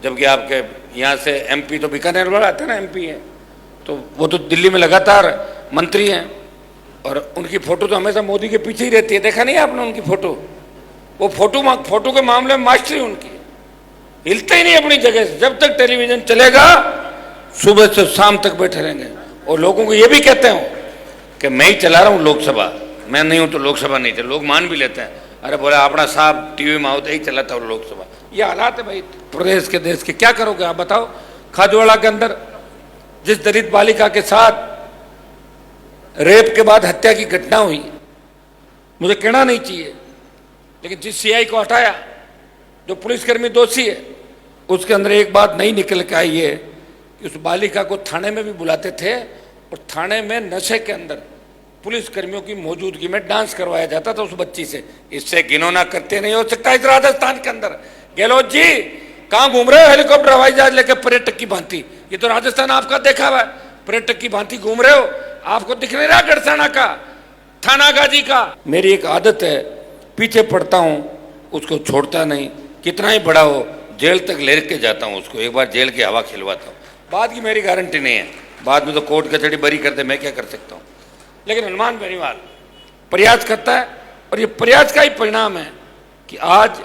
जबकि आपके यहाँ से एमपी तो बीकानेर वाला आता है ना, एमपी है, तो वो तो दिल्ली में लगातार मंत्री हैं और उनकी फोटो तो हमेशा मोदी के पीछे ही रहती है। देखा नहीं आपने उनकी फोटो? वो फोटो के मामले में मास्टरी उनकी, हिलते ही नहीं अपनी जगह से। जब तक टेलीविजन चलेगा सुबह से शाम तक बैठे रहेंगे और लोगों को ये भी कहते हो कि मैं ही चला रहा हूँ लोकसभा, मैं नहीं हूँ तो लोकसभा नहीं चल। लोग मान भी लेते हैं, अरे बोला अपना साहब टीवी में आओ तो ही चलाता हूँ लोकसभा। ये हालात है भाई प्रदेश के, देश के। क्या करोगे आप बताओ? खाजूवाड़ा के अंदर जिस दलित बालिका के साथ रेप के बाद हत्या की घटना हुई, मुझे कहना नहीं चाहिए, लेकिन जिस सीआई को हटाया, जो पुलिसकर्मी दोषी है, उसके अंदर एक बात नहीं निकल के आई है कि उस बालिका को थाने में भी बुलाते थे और थाने में नशे के अंदर पुलिसकर्मियों की मौजूदगी में डांस करवाया जाता था उस बच्ची से। इससे घिनौना करते नहीं हो सकता इस राजस्थान के अंदर। गहलोत जी कहां घूम रहे हो हेलीकॉप्टर हवाई जहाज लेकर पर्यटक की भांति? ये तो राजस्थान आपका देखा हुआ है, पर्यटक की भांति घूम रहे हो। आपको दिख नहीं रहा गढ़साना का, थानागाजी का? मेरी एक आदत है, पीछे पड़ता हूं उसको छोड़ता नहीं, कितना ही बड़ा हो जेल तक ले के जाता हूं उसको, एक बार जेल की हवा खिलवाता हूं। बाद की मेरी गारंटी नहीं है, बाद में तो कोर्ट कचहरी बरी कर दे, मैं क्या कर सकता हूं। लेकिन हनुमान बेनीवाल प्रयास करता है और ये प्रयास का ही परिणाम है कि आज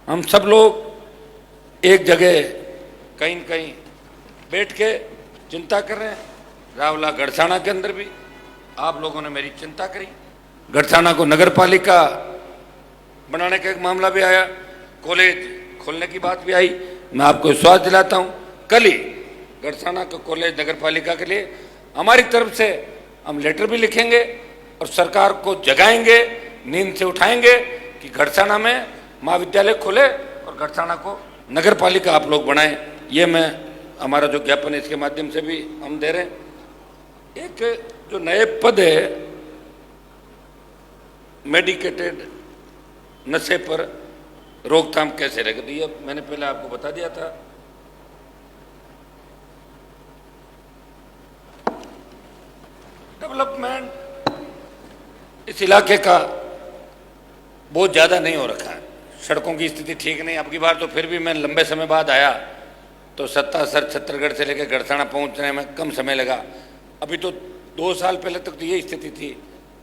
हम सब लोग एक जगह कहीं न कहीं बैठ के चिंता कर रहे हैं। रावला गढ़साना के अंदर भी आप लोगों ने मेरी चिंता करी, गढ़साना को नगर पालिका बनाने का एक मामला भी आया, कॉलेज खोलने की बात भी आई। मैं आपको विश्वास दिलाता हूं कल ही गढ़साना को कॉलेज नगर पालिका के लिए हमारी तरफ से हम लेटर भी लिखेंगे और सरकार को जगाएंगे, नींद से उठाएंगे कि गढ़साना में महाविद्यालय खोले और गढ़साना को नगर पालिका आप लोग बनाएं। ये मैं हमारा जो ज्ञापन है इसके माध्यम से भी हम दे रहे हैं। एक जो नए पद है मेडिकेटेड नशे पर रोकथाम कैसे रहेगी, तो ये मैंने पहले आपको बता दिया था। डेवलपमेंट इस इलाके का बहुत ज़्यादा नहीं हो रखा है, सड़कों की स्थिति ठीक नहीं। अब की बार तो फिर भी मैं लंबे समय बाद आया तो सत्तासर छत्तीसगढ़ से लेकर गढ़साना पहुंचने में कम समय लगा। अभी तो 2 साल पहले तक तो ये स्थिति थी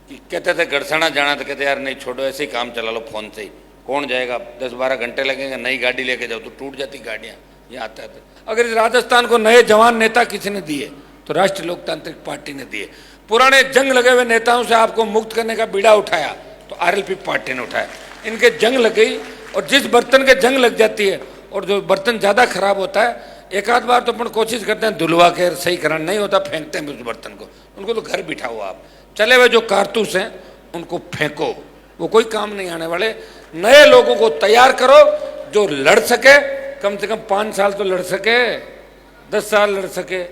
कि कहते थे गढ़साना जाना, तो कहते यार नहीं छोड़ो, ऐसे ही काम चला लो फोन से ही, कौन जाएगा, 10-12 घंटे लगेंगे, नई गाड़ी लेके जाओ तो टूट जाती गाड़ियाँ, ये आता है। अगर इस राजस्थान को नए जवान नेता किसी ने दिए तो राष्ट्रीय लोकतांत्रिक पार्टी ने दिए। पुराने जंग लगे हुए नेताओं से आपको मुक्त करने का बीड़ा उठाया तो आरएलपी पार्टी ने उठाया। इनके जंग लग गई और जिस बर्तन के जंग लग जाती है और जो बर्तन ज़्यादा खराब होता है, एक आध बार तो अपन कोशिश करते हैं धुलवा के सही करना, नहीं होता फेंकते हैं उस बर्तन को। उनको तो घर बिठाओ आप, चले हुए जो कारतूस हैं उनको फेंको, वो कोई काम नहीं आने वाले। नए लोगों को तैयार करो जो लड़ सके, कम से कम 5 साल तो लड़ सके, 10 साल लड़ सके।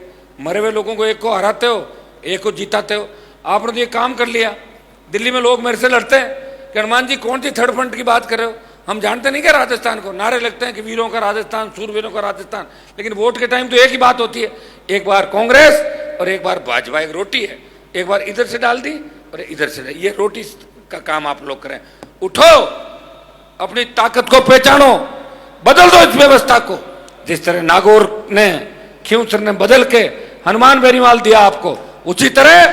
मरे हुए लोगों को एक को हराते हो, एक को जिताते हो। आपने तो ये काम कर लिया। दिल्ली में लोग मेरे से लड़ते हैं कि हनुमान जी कौन सी थर्ड फ्रंट की बात कर रहे हो, हम जानते नहीं क्या राजस्थान को। नारे लगते हैं कि वीरों का राजस्थान, सूरवीरों का राजस्थान, लेकिन वोट के टाइम तो एक ही बात होती है, एक बार कांग्रेस और एक बार भाजपा। एक रोटी है, एक बार इधर से डाल दी और इधर से, ये रोटी का काम आप लोग करें। उठो, अपनी ताकत को पहचानो, बदल दो इस व्यवस्था को। जिस तरह नागौर ने, खींवसर ने बदल के हनुमान बेनीवाल दिया आपको, उसी तरह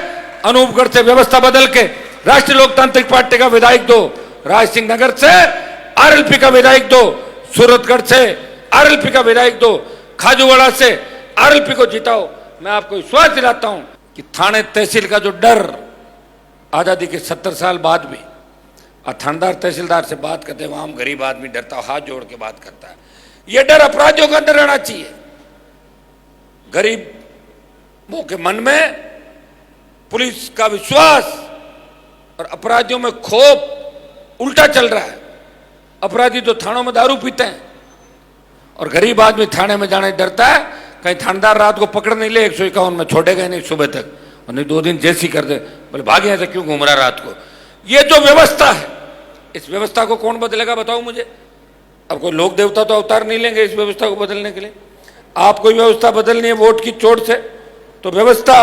अनूपगढ़ से व्यवस्था बदल के राष्ट्रीय लोकतांत्रिक पार्टी का विधायक दो, राज सिंह नगर से आरएलपी का विधायक दो, सूरतगढ़ से आरएलपी का विधायक दो, खाजूवाड़ा से आरएलपी को जिताओ। मैं आपको विश्वास दिलाता हूं कि थाने तहसील का जो डर आजादी के 70 साल बाद भी थानेदार तहसीलदार से बात करते हैं, वहां हम गरीब आदमी डरता, हाथ जोड़ के बात करता है। यह डर अपराधियों का अंदर रहना चाहिए। गरीबों के मन में पुलिस का विश्वास और अपराधियों में खौफ उल्टा चल रहा है। अपराधी तो थानों में दारू पीते हैं और गरीब आदमी थाने में जाने डरता है, कहीं थानेदार रात को पकड़ नहीं ले 151 में छोड़ेगा नहीं सुबह तक, और नहीं 2 दिन जैसी कर दे, बोले भागे ऐसे क्यों घूम रहा रात को। ये जो व्यवस्था है, इस व्यवस्था को कौन बदलेगा बताओ मुझे। अब कोई लोक देवता तो अवतार नहीं लेंगे इस व्यवस्था को बदलने के लिए। आप कोई व्यवस्था बदलनी है वोट की चोट से, तो व्यवस्था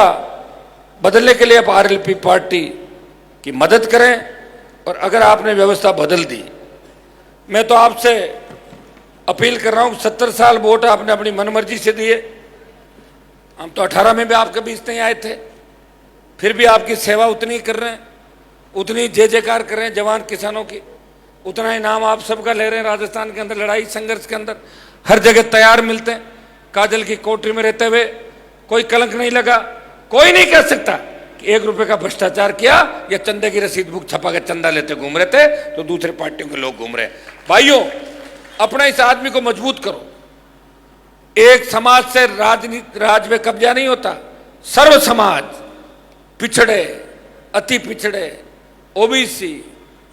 बदलने के लिए आप आरएलपी पार्टी की मदद करें। और अगर आपने व्यवस्था बदल दी, मैं तो आपसे अपील कर रहा हूं, 70 साल वोट आपने अपनी मनमर्जी से दिए। हम तो 18 में भी आपके बीच नहीं आए थे, फिर भी आपकी सेवा उतनी कर रहे हैं, उतनी जय जयकार कर रहे हैं जवान किसानों की, उतना ही नाम आप सबका ले रहे हैं। राजस्थान के अंदर लड़ाई संघर्ष के अंदर हर जगह तैयार मिलते हैं। काजल की कोठरी में रहते हुए कोई कलंक नहीं लगा। कोई नहीं कह सकता कि 1 रुपए का भ्रष्टाचार किया या चंदे की रसीद बुक छपा के चंदा लेते घूम रहे थे तो दूसरे पार्टियों के लोग घूम रहे। भाइयों, अपना इस आदमी को मजबूत करो। एक समाज से राजनीति राज में कब्जा नहीं होता। सर्व समाज, पिछड़े, अति पिछड़े, ओबीसी,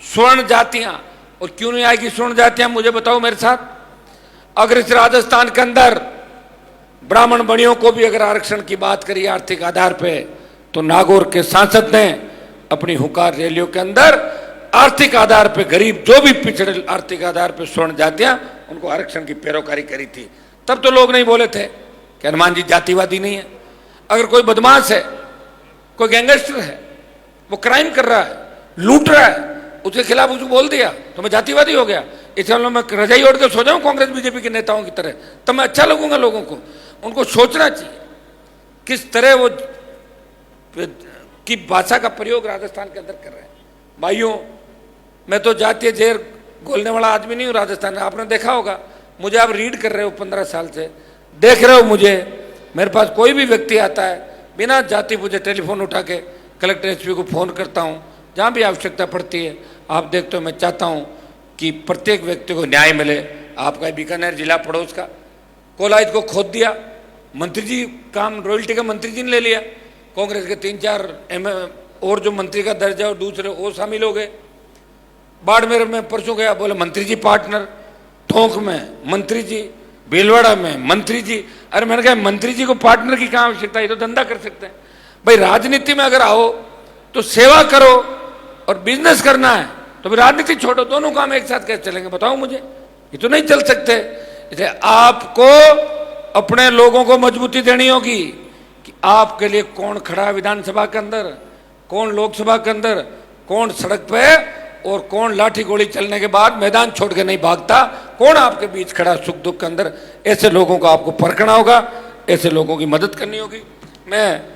स्वर्ण जातियां, और क्यों नहीं आएगी स्वर्ण जातियां, मुझे बताओ मेरे साथ। अगर इस राजस्थान के अंदर ब्राह्मण बड़ियों को भी अगर आरक्षण की बात करी आर्थिक आधार पे, तो नागौर के सांसद ने अपनी हुंकार रैलियों के अंदर आर्थिक आधार पे गरीब जो भी पिछड़े आर्थिक आधार पे स्वर्ण जातियां, उनको आरक्षण की पैरोकारी करी थी। तब तो लोग नहीं बोले थे कि हनुमान जी जातिवादी नहीं है। अगर कोई बदमाश है, कोई गैंगस्टर है, वो क्राइम कर रहा है, लूट रहा है, उसके खिलाफ उसको बोल दिया तो मैं जातिवादी हो गया, इसलिए मैं रजाई ओढ़ के सो जाऊं कांग्रेस बीजेपी के नेताओं की तरह, तब मैं अच्छा लगूंगा लोगों को। उनको सोचना चाहिए किस तरह वो की भाषा का प्रयोग राजस्थान के अंदर कर रहे हैं। भाइयों, मैं तो जातीय जहर घोलने वाला आदमी नहीं हूँ राजस्थान में। आपने देखा होगा, मुझे आप रीड कर रहे हो 15 साल से, देख रहे हो मुझे। मेरे पास कोई भी व्यक्ति आता है बिना जाति पूछे टेलीफोन उठा के कलेक्टर एसपी को फ़ोन करता हूँ, जहाँ भी आवश्यकता पड़ती है। आप देखते हो, मैं चाहता हूँ कि प्रत्येक व्यक्ति को न्याय मिले। आपका बीकानेर जिला पड़ोस का कोलाइज को खोद दिया, मंत्री जी काम रॉयल्टी का मंत्री जी ने ले लिया। कांग्रेस के 3-4 और जो मंत्री का दर्जा और दूसरे वो शामिल हो गए। बाड़मेर में परसों गया, बोले मंत्री जी पार्टनर, टोंक में मंत्री जी, भीलवाड़ा में मंत्री जी। अरे मैंने कहा मंत्री जी को पार्टनर की कहाँ आवश्यकता, ये तो धंधा कर सकते हैं। भाई राजनीति में अगर आओ तो सेवा करो, और बिजनेस करना है तो फिर राजनीति छोड़ो। दोनों काम एक साथ कैसे चलेंगे बताओ मुझे, ये तो नहीं चल सकते। इसलिए आपको अपने लोगों को मजबूती देनी होगी कि आपके लिए कौन खड़ा है विधानसभा के अंदर, कौन लोकसभा के अंदर, कौन सड़क पे, और कौन लाठी गोली चलने के बाद मैदान छोड़ के नहीं भागता, कौन आपके बीच खड़ा सुख दुख के अंदर। ऐसे लोगों को आपको परखना होगा, ऐसे लोगों की मदद करनी होगी। मैं